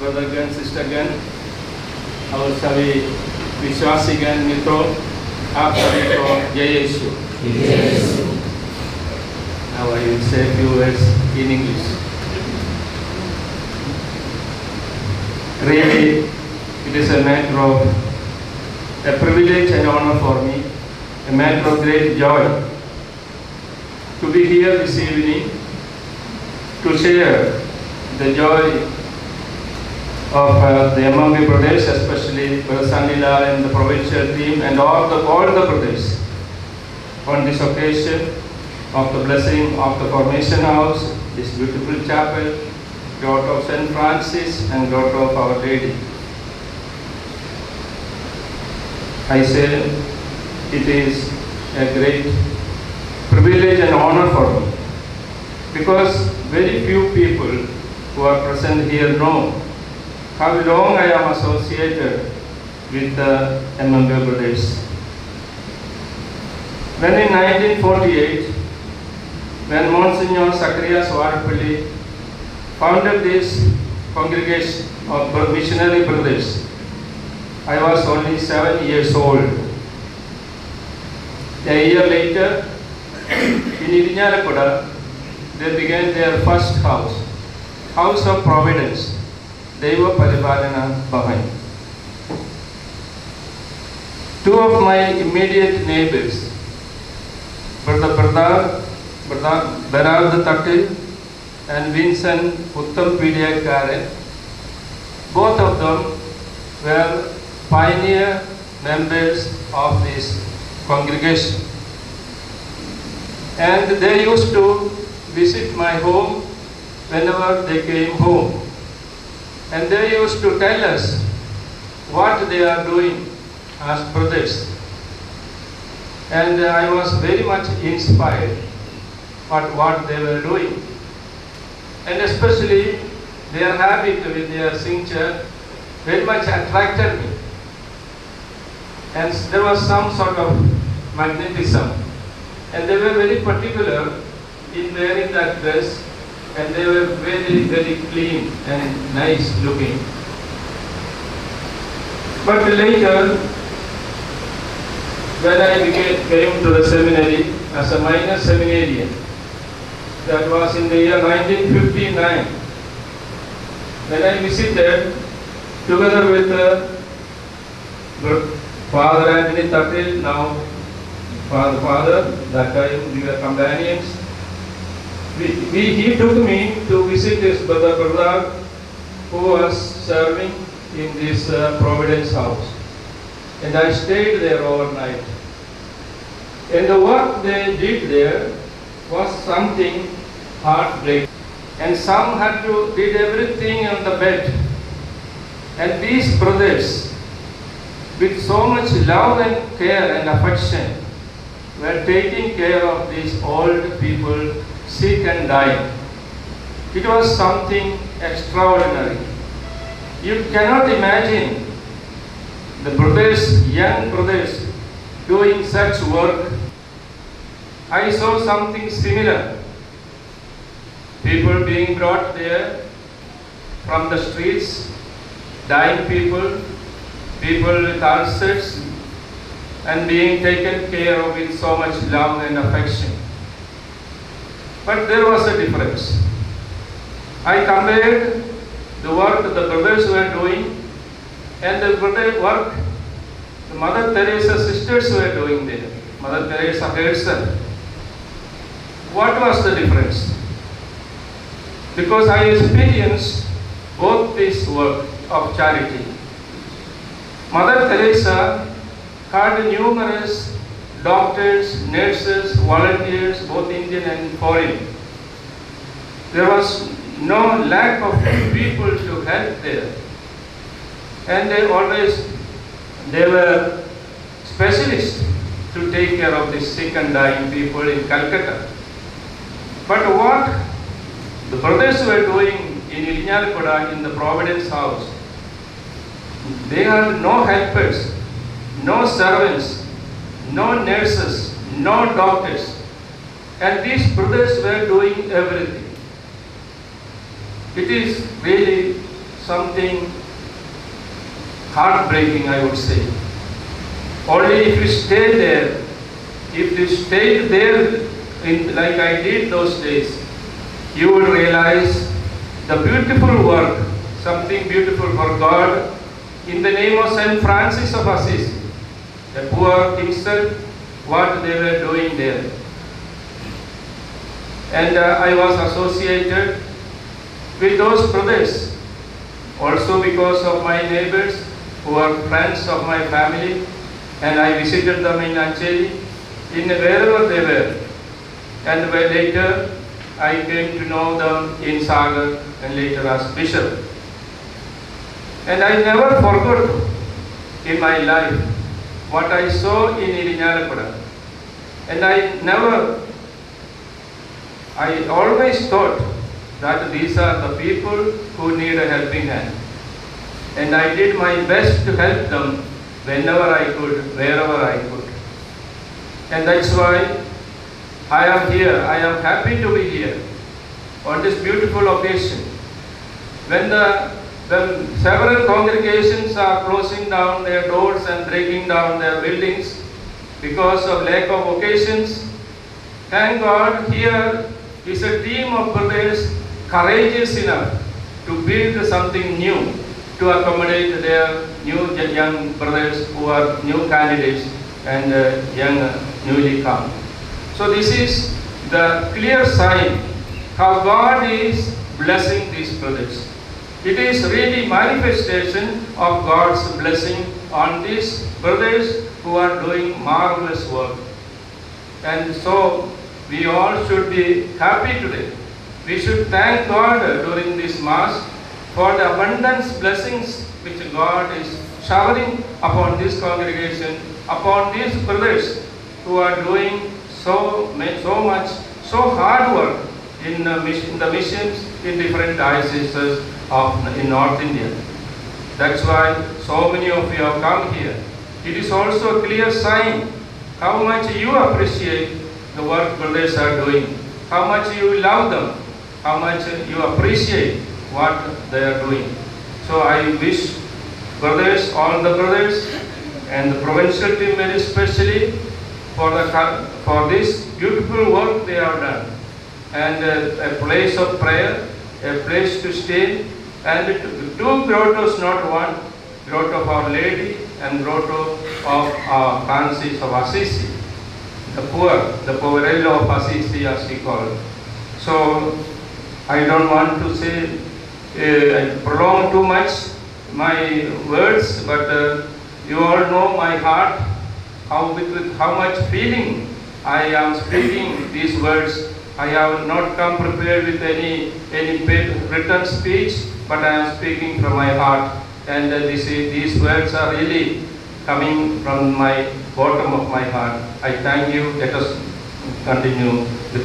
ब्रदरगण सिस्टरगण और सभी विश्वासीगण मित्रों, आप सभी को जय यीशु। Now I will say a few words in English. Really, it is a matter of a privilege and honor for me, a matter of great joy to be here this evening to share the joy of the MMB brothers, especially Brother Sanilal and the provincial team and all the brothers on this occasion of the blessing of the Formation House, this beautiful chapel, grotto of St. Francis and grotto of Our Lady. I say it is a great privilege and honor for me, because very few people who are present here know how long I am associated with the MMB brothers. When in 1948, when Monsignor Zacharias Varapalli founded this congregation of missionary brothers, I was only 7 years old. A year later, in Irinjalakuda, they began their first house, House of Providence, Deva Paripalana Bhavan. Two of my immediate neighbors, Brother Berard Tatil and Vincent Uttam Pidiyakare, both of them were pioneer members of this congregation. And they used to visit my home whenever they came home. And they used to tell us what they are doing as brothers. And I was very much inspired by what they were doing. And especially their habit with their signature very much attracted me. And there was some sort of magnetism. And they were very particular in wearing that dress, and they were very, very clean and nice looking. But later, when I came to the seminary as a minor seminarian, that was in the year 1959, when I visited together with Father Anthony Tatil, now Father, that time we were companions. He took me to visit his brother Bernard, who was serving in this Providence house. And I stayed there overnight. And the work they did there was something heartbreaking. And some did everything on the bed. And these brothers, with so much love and care and affection, were taking care of these old people, sick and dying. It was something extraordinary. You cannot imagine the brothers, young brothers, doing such work. I saw something similar. People being brought there from the streets, dying people, people with ulcers, and being taken care of with so much love and affection. But there was a difference. I compared the work the brothers were doing and the work the Mother Teresa sisters were doing there, Mother Teresa herself. What was the difference? Because I experienced both this work of charity. Mother Teresa had numerous doctors, nurses, volunteers, both Indian and foreign. There was no lack of people to help there. And they were specialists to take care of the sick and dying people in Calcutta. But what the brothers were doing in Irinjalakuda in the Providence house, they had no helpers, no servants, no nurses, no doctors. And these brothers were doing everything. It is really something heartbreaking, I would say. Only if you stay there, if you stayed there like I did those days, you will realize the beautiful work, something beautiful for God in the name of Saint Francis of Assisi, the poor himself, what they were doing there. And I was associated with those brothers also because of my neighbors who are friends of my family, and I visited them in Ancheli, in wherever they were. And later I came to know them in Sagar and later as bishop. And I never forgot in my life what I saw in Irinalakuda. And I always thought that these are the people who need a helping hand. And I did my best to help them whenever I could, wherever I could. And that's why I am here. I am happy to be here on this beautiful occasion. When several congregations are closing down their doors and breaking down their buildings because of lack of occasions, thank God here is a team of brothers courageous enough to build something new to accommodate their new young brothers who are new candidates and young newly come. So this is the clear sign how God is blessing these brothers. It is really manifestation of God's blessing on these brothers who are doing marvelous work. And so we all should be happy today. We should thank God during this Mass for the abundance blessings which God is showering upon this congregation, upon these brothers who are doing so much, so hard work in the missions in different dioceses in North India. That's why so many of you have come here. It is also a clear sign how much you appreciate the work brothers are doing, how much you love them, how much you appreciate what they are doing. So I wish brothers, all the brothers, and the provincial team very especially for this beautiful work they have done, and a place of prayer, a place to stay, and two grottos, not one, grotto of Our Lady and grotto of Francis of Assisi, the poverello of Assisi as we call it. So I don't want to say, prolong too much my words, but you all know my heart, with how much feeling I am speaking these words. I have not come prepared with any written speech, but I am speaking from my heart, and these words are really coming from my bottom of my heart. I thank you. Let us continue the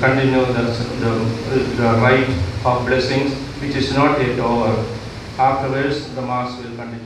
rite of blessings, which is not yet over. Afterwards, the Mass will continue.